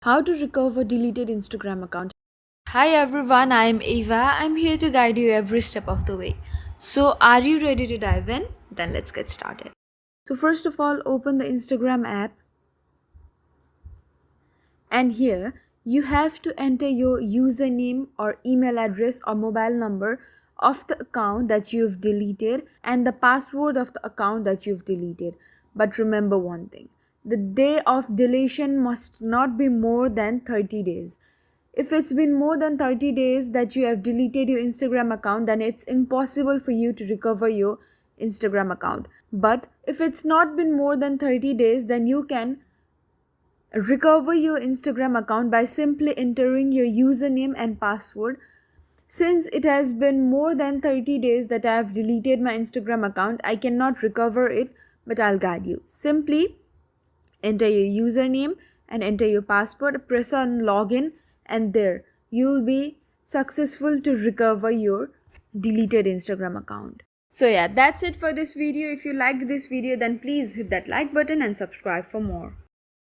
How to recover deleted Instagram account. Hi everyone, I am Eva. I'm here to guide you every step of the way. So, are you ready to dive in? Then let's get started. So, first of all, open the Instagram app, and here you have to enter your username or email address or mobile number of the account that you've deleted and the password of the account that you've deleted. But remember one thing, the day of deletion must not be more than 30 days. If it's been more than 30 days that you have deleted your Instagram account, then it's impossible for you to recover your Instagram account. But if it's not been more than 30 days, then you can recover your Instagram account by simply entering your username and password. Since it has been more than 30 days that I have deleted my Instagram account, I cannot recover it, but I'll guide you. Simply enter your username and enter your password, press on login, and there you'll be successful to recover your deleted Instagram account. So yeah, that's it for this video. If you liked this video, then please hit that like button and subscribe for more.